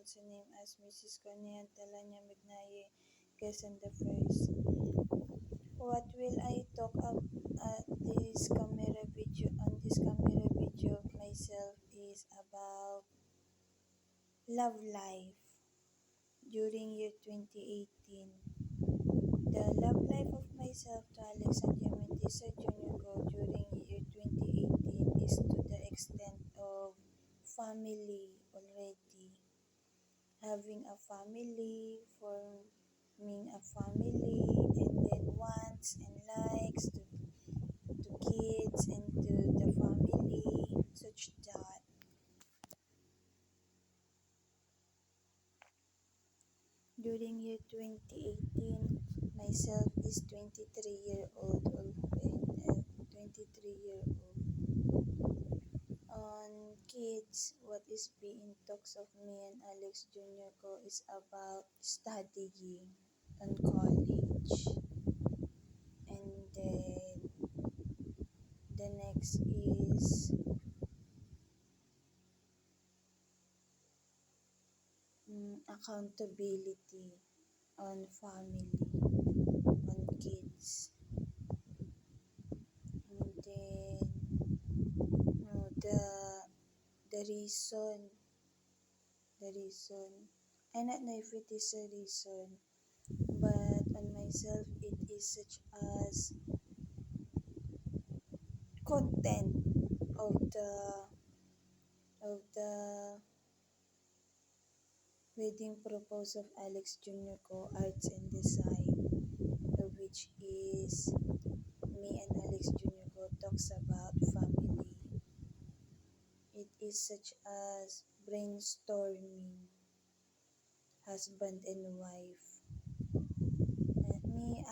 also named as Mrs. Cornelia Telanya Magnaye Quezon the First. What will I talk about this camera video on this camera video of myself is about love life during year 2018. The love life of myself to Alex and Diamantisa Jr. Go during year 2018 is to the extent of family already. Having a family, forming a family, and then wants and likes to kids and to the family, such that. During year 2018, myself is 23-year-old and 23-year-old. On kids, what is being talks of me and Alex Jr. Ko is about studying on college. And then the next is accountability on family, on kids. And then the reason, I don't know if it is a reason, but on myself it is such as content of the wedding proposal of Alex Jr. Ko Arts and Design, which is me and Alex Jr. Ko talks about family. It is such as brainstorming, husband and wife. Me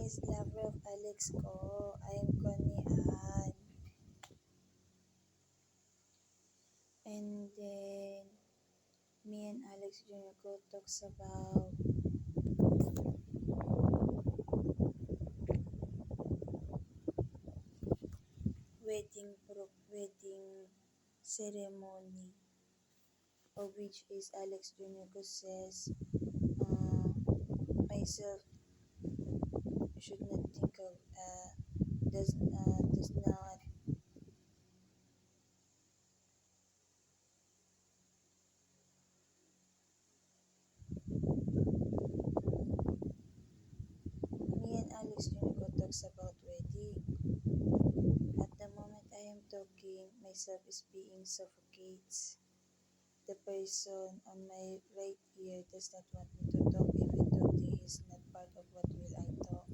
is lover of Alex ko. I'm Connie Ann. And then me and Alex Jr. Ko talks about wedding ceremony, of which is Alex Jr. Ko says myself should not think of does not me and Alex Jr. Ko talks about wedding. At the moment I am talking, myself is being suffocates. The person on my right ear does not want me to talk even though he is not part of what will I talk.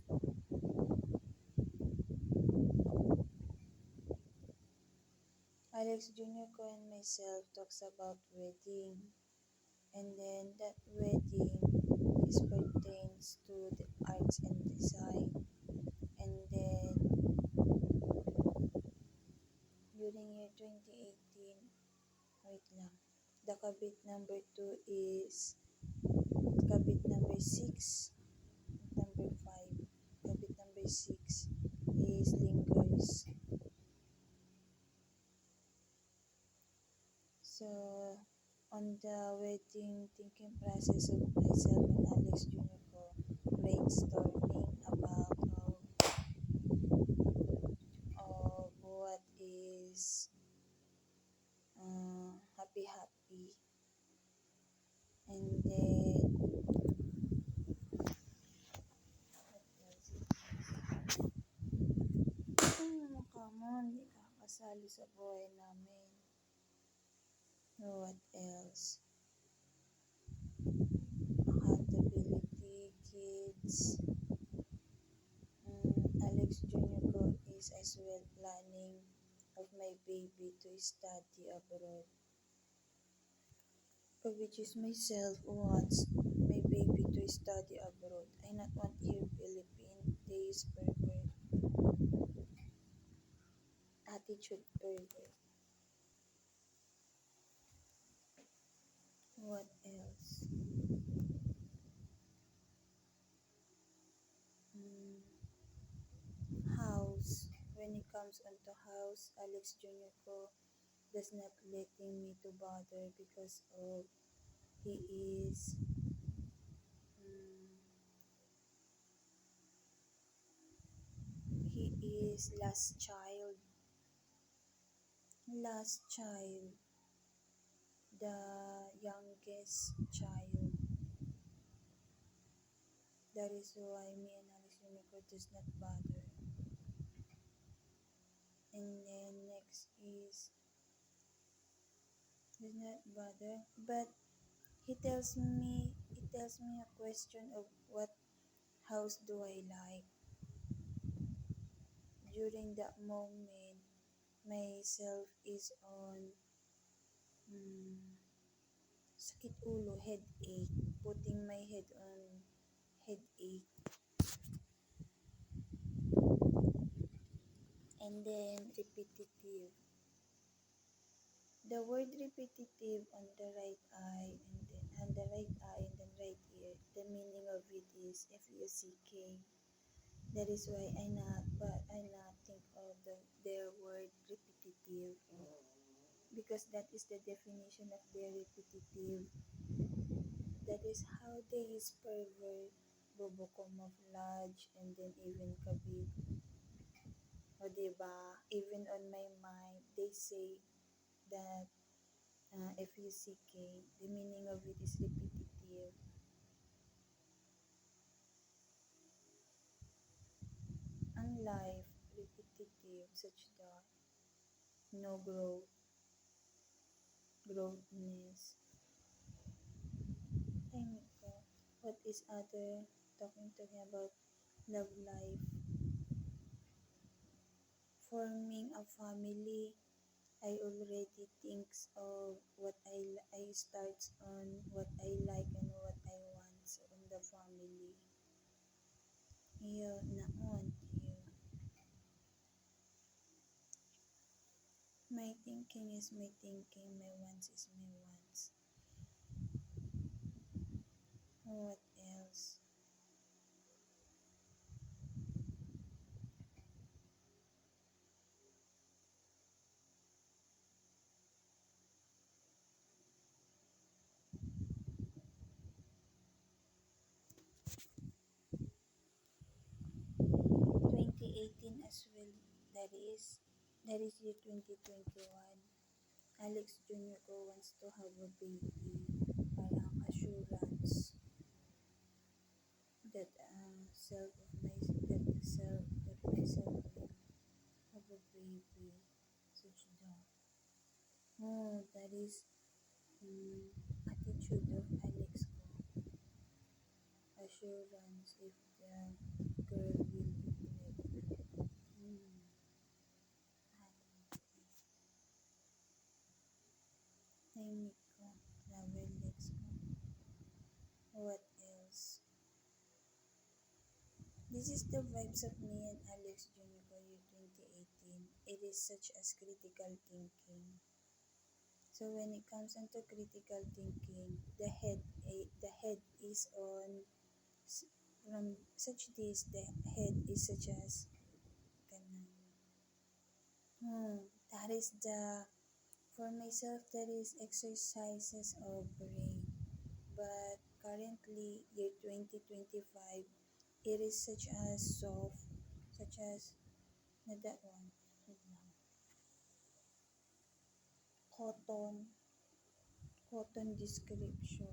Alex Jr. Ko and myself talks about wedding, and then that wedding is pertains to the arts and design. And then during year 2018, wait lang, the kabit number 2 is kabit number 6, number 5, kabit number 6 is lingers. So on the wedding thinking process of myself and Alex Jr. Ko, brainstorming about what is happy, and then come on, di ka kasali sa buhay namin. What else? Accountability, kids. Alex Jr. Ko is as well planning of my baby to study abroad. Which is myself wants my baby to study abroad. I not want here Philippine days burger. Attitude burger. What else? House. When it comes onto house, Alex Jr. Ko does not letting me to bother because of he is mm, he is last child, the youngest child. That is why me and Alex Unico does not bother. And then next is does not bother, but he tells me a question of what house do I like. During that moment, myself is on mm, sakit ulo, headache, putting my head on headache, and then repetitive. The word repetitive on the right eye and then right ear. The meaning of it is fuck. That is why I not think of their word repetitive because that is the definition of their repetitive. That is how they is pervert, bobo camouflage, and then even kabit. O diba? Even on my mind, they say that fuck, the meaning of it is repetitive. Ang life, repetitive, such that no growthness. Timing ko. What is other talking about love life? Forming a family, I already thinks of what I starts on what I like and what I want so on the family. Iyo naon iyo. My thinking is my thinking, my wants is my wants. What else? (2018) as well. That is year 2021. Alex Jr. ko wants to have a baby. Parang assurance that myself will have a baby. Such that. Oh, that is attitude of Alex ko. Assurance if the girl will neglect. Hmm. Tahimik ko. Travel legs ko. What else? This is the vibes of me and Alex Jr. for year 2018. It is such as critical thinking. So when it comes into critical thinking, the head is on from such this the head is such as kanan. That is the for myself that is exercises of brain. But currently year 2025 it is such as soft, such as na that one, wait lang. Cotton description.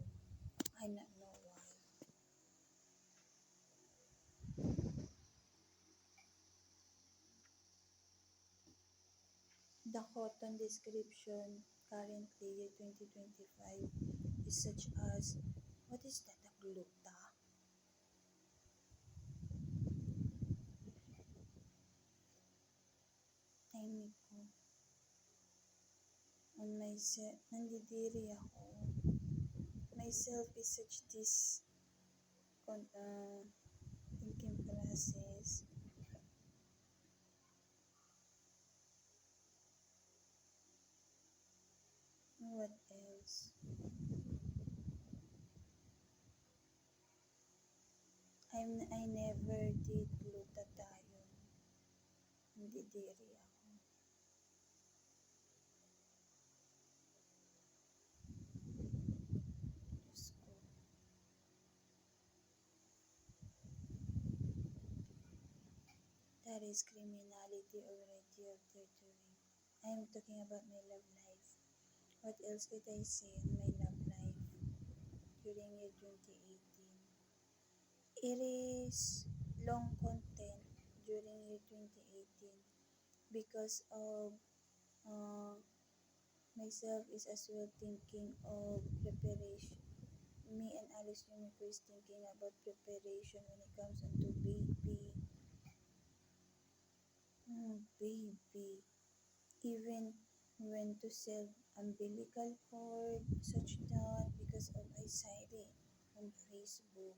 I not know why. The cotton description currently year 2025 is such as what is that? A gluta? Timing ko. On myself, nandidiri ako. Myself is such this thinking process. What else? I never did glutathione. Nandidiri ako. Paris criminality already after doing. I am talking about my love life. What else could I say on my love life during year 2018? It is long content during year 2018 because of uh, myself is as well thinking of preparation. Me and Alex Unico is thinking about preparation when it comes into baby. Baby. Even when to sell umbilical cord, such that because of I saw it on Facebook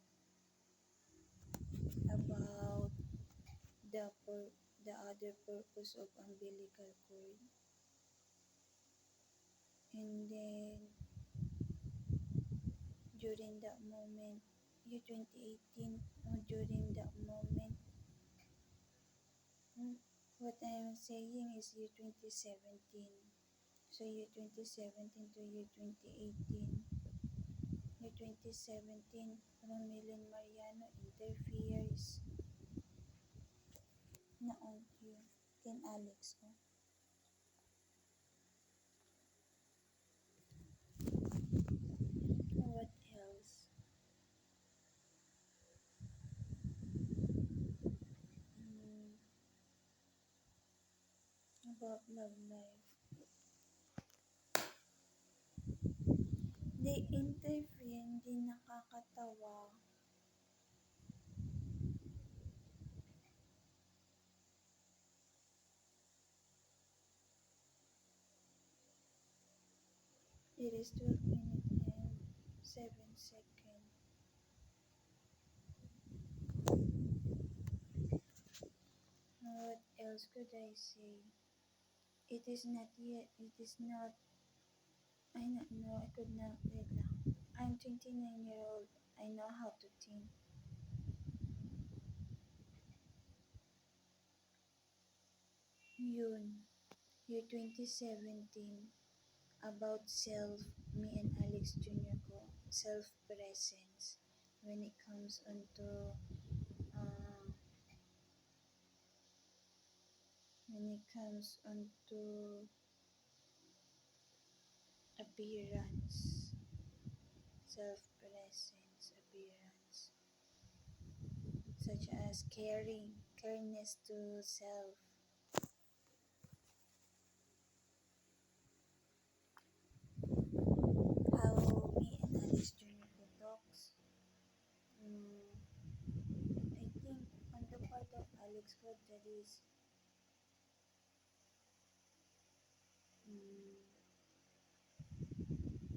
about the other purpose of umbilical cord. And then during that moment, year 2018, during that moment, what I am saying is year 2017. So year 2017 to year 2018. Year 2017, Romilin Mariano interferes na audio kin Alex ko. What else? Hmm, about love life. They interview, hindi nakakatawa. It is 12 minutes and 7 seconds. What else could I say? It is not yet, it is not, I not know, I could not, wait lang. I'm 29-year-old, I know how to think. Yun, year 2017, about self, me and Alex Jr. ko, self-presence when it comes onto, uh, when it comes onto appearance, self-presence, appearance, such as cariness to self, how me and Alex Jr. ko talks. I think on the part of Alex ko, that is mm,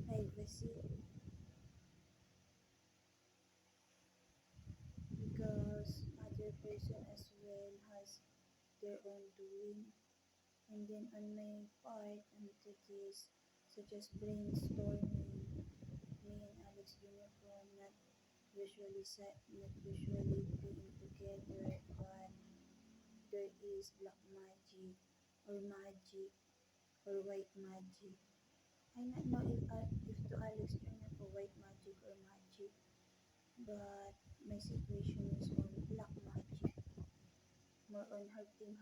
privacy because other person as well has their own doing. And then on my part, into this, such as brainstorming, me and Alex Unicorn not usually being together, but there is black magic or white magic. I not know if to Alex Unicorn white magic or magic, but my situation is on black magic, more on hurting.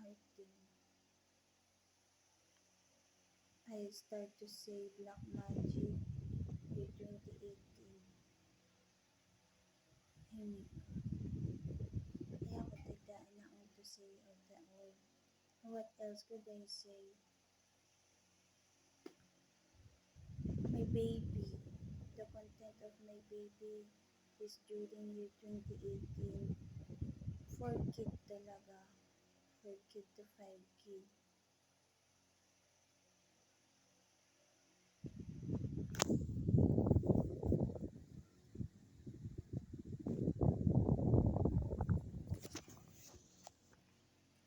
I start to say black magic year 2018. Hini kaya ko tagdaan na ako to say of the word. What else could I say? My baby. The content of my baby is during year 2018. 4 kid talaga. 4 kid to 5 kid.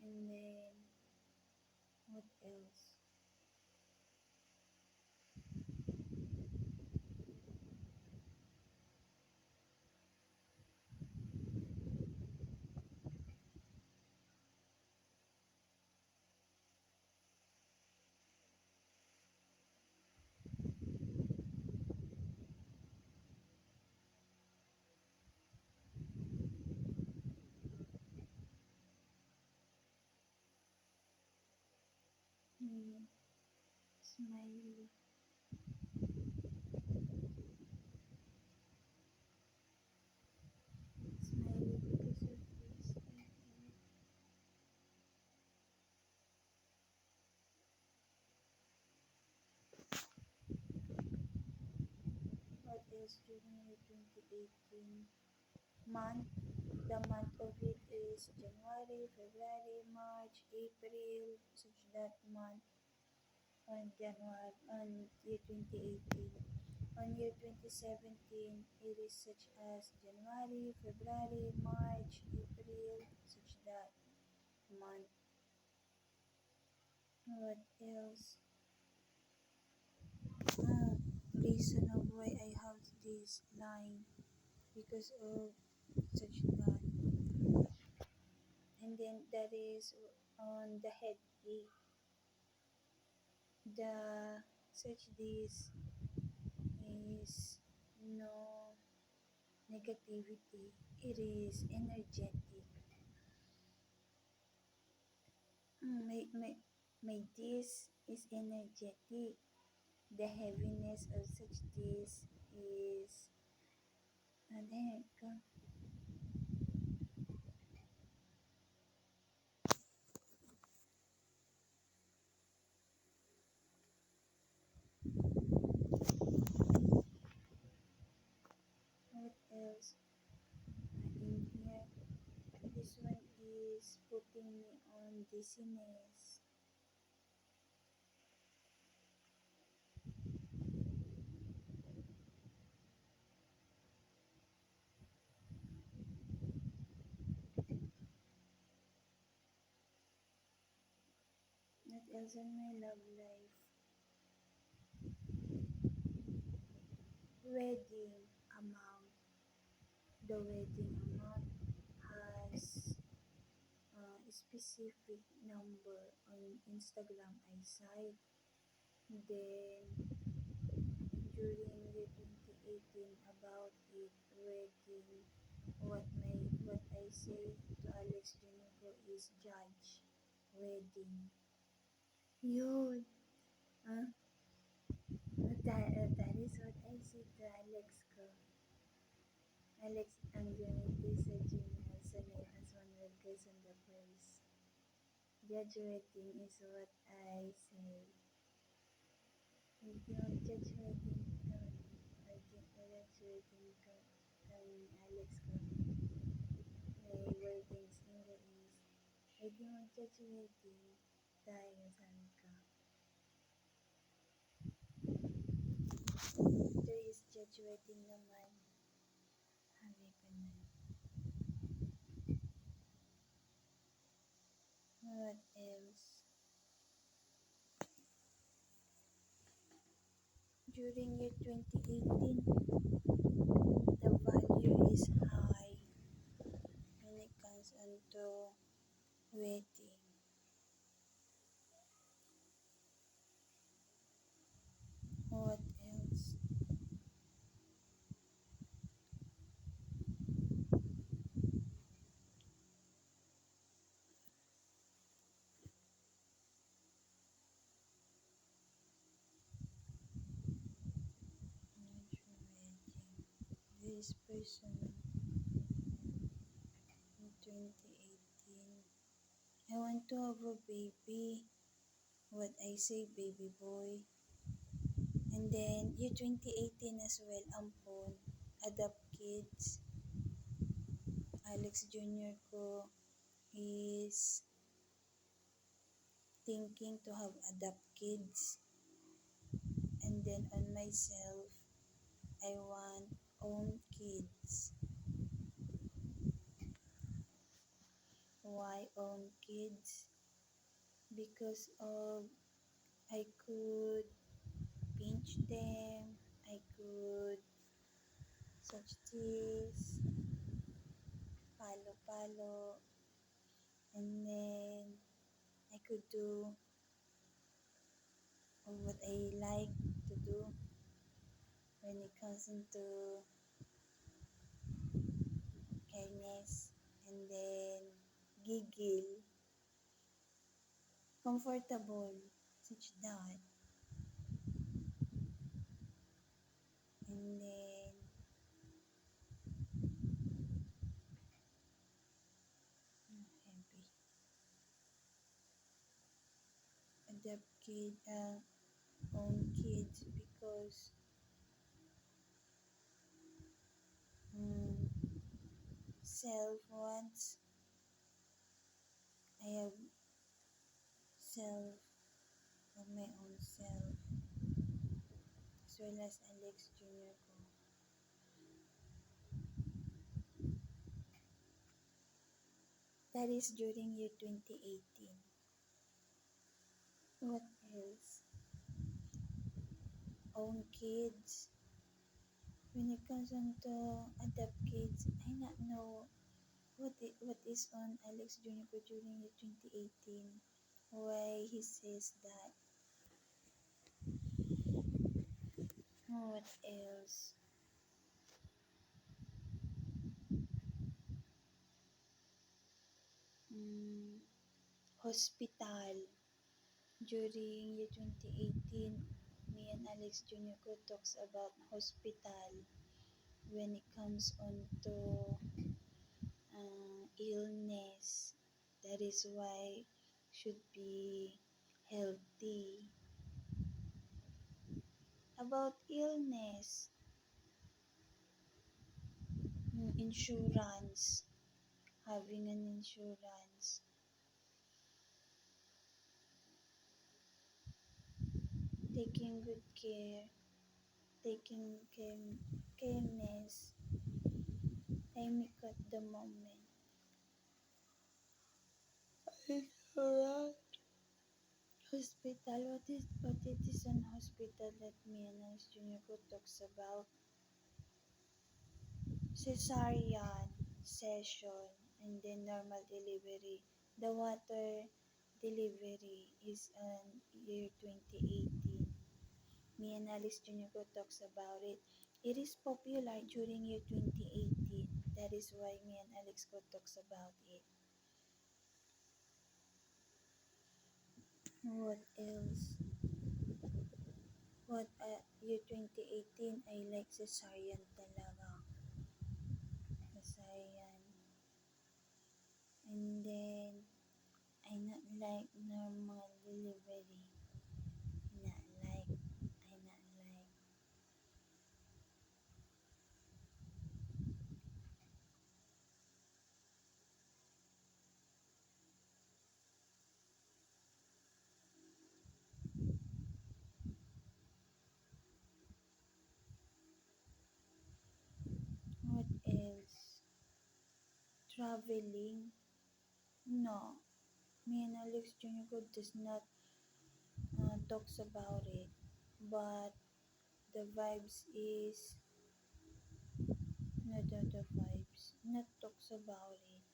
And then, what else? Smiley. Smiley because of this. What else during the 2018 month? The month of it is January, February, March, April, such that month on January on year 2018. On year 2017, it is such as January, February, March, April, such that month. What else? Reason of why I have this line because of such that. And then that is on the head A. The such this is no negativity. It is energetic. My this is energetic. The heaviness of such this is ano heck? What else in here? This one is putting me on dizziness. What else in my love life? Wedding amount. The wedding amount has a specific number on Instagram I cite. Then during year 2018 about it wedding, what I say to Alex Junico is judge wedding. Yun. Huh? That is what I say to Alex ko. Alex ang Junity sa Junior sa my husband will kiss on the face. Judge wedding is what I say. Hindi mag-judge wedding ka. Judge wedding ka. Kay Alex ko. May wordings in the is. Hindi mag-judge wedding tayo saan ka. Ito is judge wedding naman. Sabi ko na. What else? During year 2018, the value is high when it comes into wedding. What else? This person in 2018. I want to have a baby. What I say, baby boy. And then, year 2018 as well, ampon, adopt kids. Alex Jr. ko is thinking to have adopt kids. And then on myself, I want own kids. Why own kids? Because of I could pinch them, I could such this, palo, and then I could do what I like to do when it comes into kindness, and then giggle, comfortable. such that, and then heavy adopt own kids because self wants. I have self of my own self as well as Alex Jr. ko. That is during year 2018. What else? Own kids. When it comes on to adopt kids, I not know what is on Alex Jr. ko during year 2018. Why he says that. What else? Hospital. During year 2018, me and Alex Jr. ko talks about hospital when it comes on to illness. That is why should be healthy. About illness, insurance, having an insurance, taking good care, taking careness, timing at the moment. Insurance. Hospital, what it is an hospital that me and Alex Jr. ko talks about? Cesarean session and then normal delivery. The water delivery is in year 2018. Me and Alice Jr. ko talks about it. It is popular during year 2018. That is why me and Alex ko talks about it. What else? What year 2018 I like cesarean talaga. Cesarean. And then I not like normal delivery. Not like. I not like. What else? Traveling? No. Me and Alex Jr. Good does not talks about it. But the vibes is not the vibes. Not talks about it.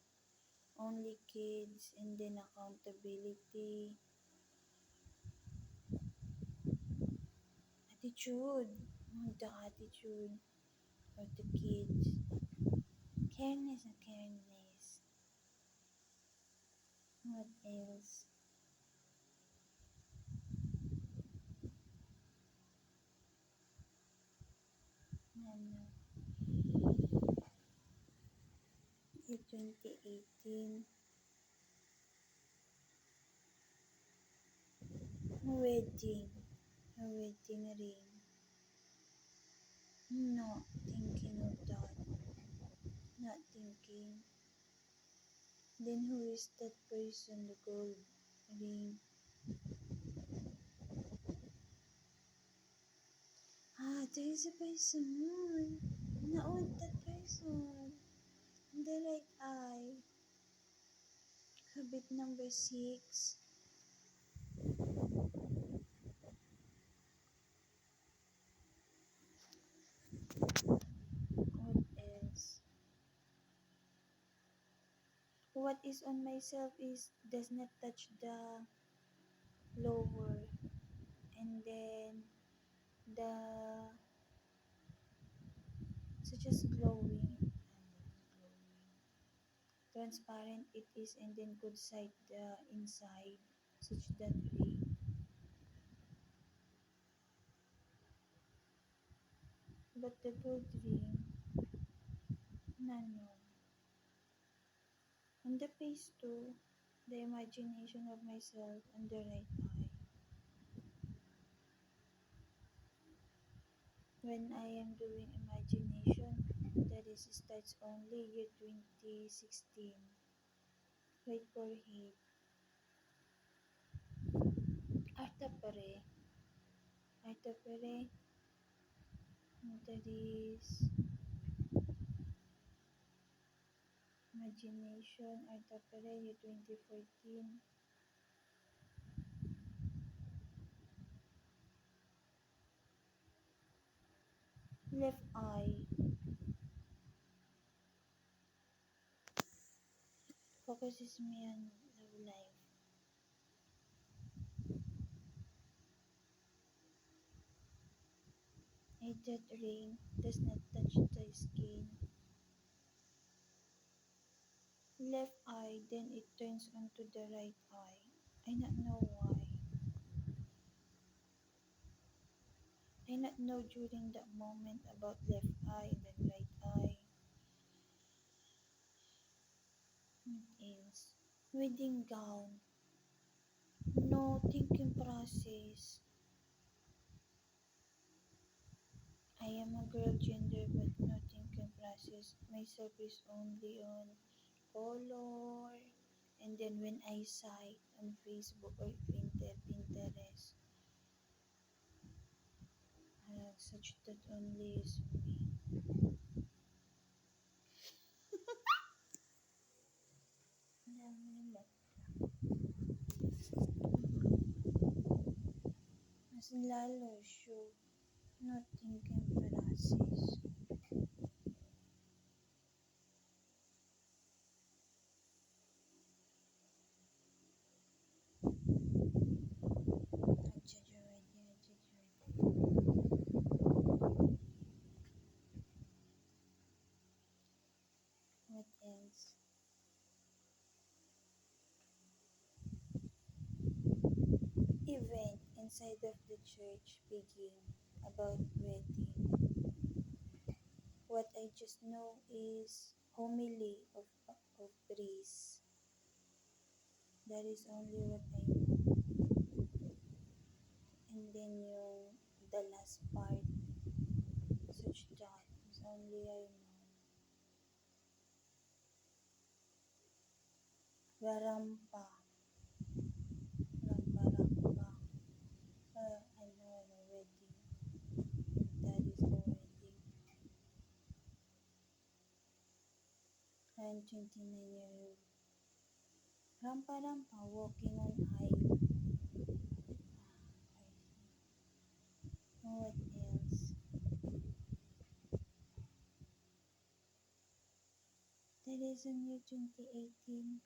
Only kids and then accountability. Attitude. The attitude of the kids. Careness and careness. What else? Ano? Year 2018. Wedding. A wedding ring. Not thinking of that. Not thinking. Then who is that person? The gold ring. There is a person. Naon that person. The right eye. Habit number 6. What else? What is on myself is does not touch the lower, and then the such as glowing, transparent it is, and then good side the inside such that way. But the good dream, none. On the phase 2, the imagination of myself on the right eye. When I am doing imagination, that is starts only year 2016. Wait for it. Arta Pare. Arta Pare. That is imagination. Arta Pare year 2014. Left eye. Focuses me on love life. A dead ring does not touch the skin. Left eye, then it turns onto the right eye. I not know why. I not know during that moment about left eye and then right eye. What else? Wedding gown. No thinking process. I am a girl gender but no thinking process. Myself is only on color. And then when I cite on Facebook or Pinterest, such that only is me. Alam mo naman. Mas lalo show no thinking process. What else? Event inside of the church begin about wedding. What I just know is homily of priest. That is only what I know. And then yung the last part, such that is only I know. Garampa. Rampa. I know the wedding. That is the wedding. I'm 29-year-old. Rampa, walking on aisle. What else? That is in year 2018.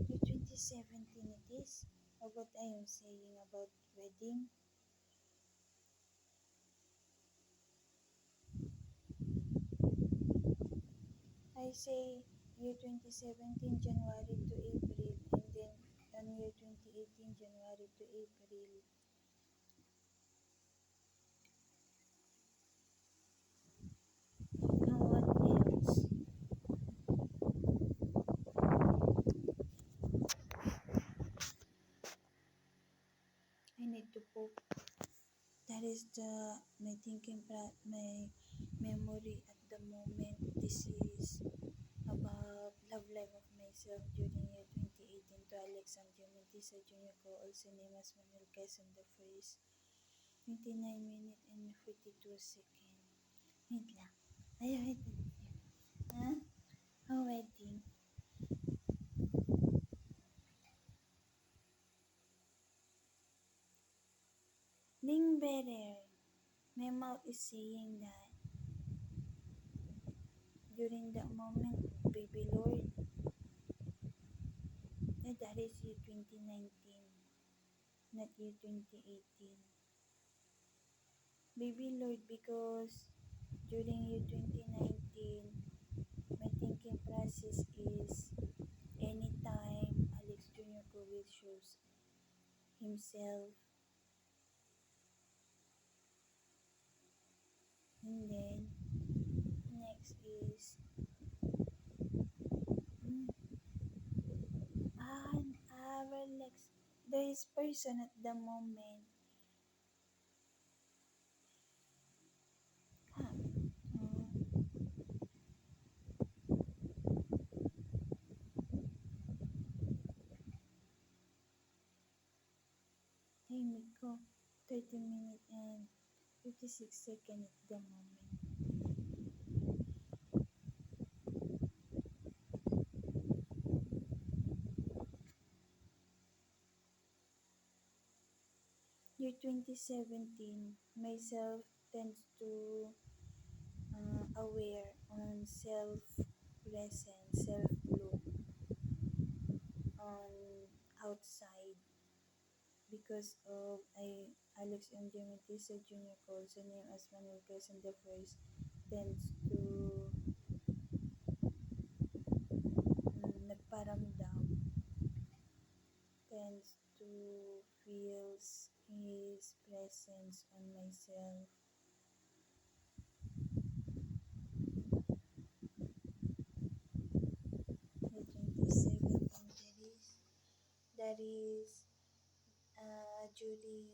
Year 2017 it is. Or what I am saying about wedding. I say year 2017 January to April and then on year 2018 January to April. Now what else? I need to poop. That is my my memory at the moment. This is about love life of myself during year 2018 to Alexander Mentisa Jr. ko, also named as Manuel Quezon the First. 29 minutes and 42 seconds. Wait lang. Ay, wait. Ha? Ang wedding. Being better. My mouth is saying that during that moment, baby Lord, that is year 2019, not year 2018. Baby Lord, because during year 2019, my thinking process is anytime Alex Jr. himself. And then next is mm, relax. There is person at the moment. Huh. Hey Miko, 30 minutes and 56 seconds at the moment. Year 2017, myself tends to aware on self-presence, self-look on outside because of Alex M. Dimitisa Jr. calls the name as Manuel Quezon the First tends to nagparamdam, tends to feels his presence on myself. The 27th, that is during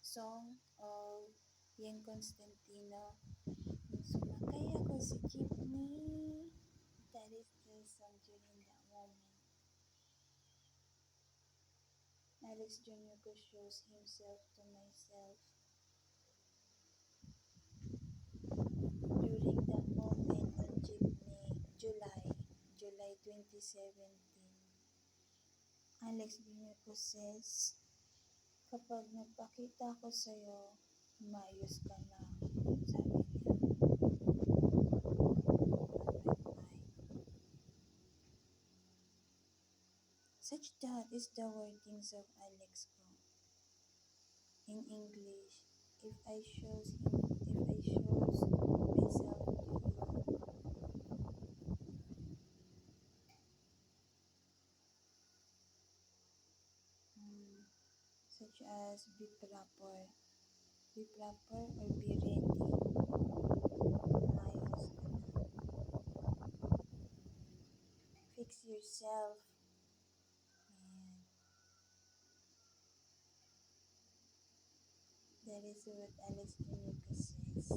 song of Yang Constantino, yung sumakay ako sa jeepney. That is the song during that moment. Alex Jr. shows himself to myself during that moment on jeepney, July 2017. Alex Jr. says, kapag nagpakita ko sa'yo, umayos ka na. Sabi niya, such that is the wordings of Alex ko. In English, if I shows myself to you, such as be proper or be ready. Umayos ka na. Fix yourself. And that is what Alex Janica says.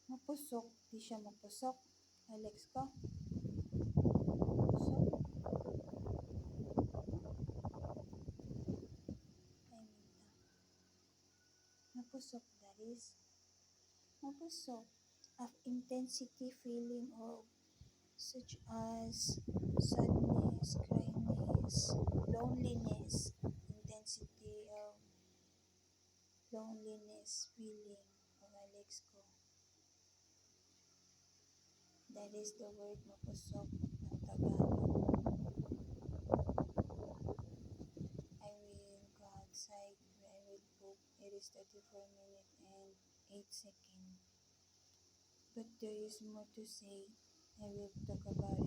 Mapusok. Di siya mapusok. Alex ko. Mapusok. Ay, minta. Mapusok, that is. Mapusok. Of intensity feeling of such as sadness, cryness, loneliness, intensity of loneliness feeling of Alex ko. That is the word mapusok ng Tagalog. I will go outside where I will book. It is 34 minutes and 8 seconds. But there is more to say. I will talk about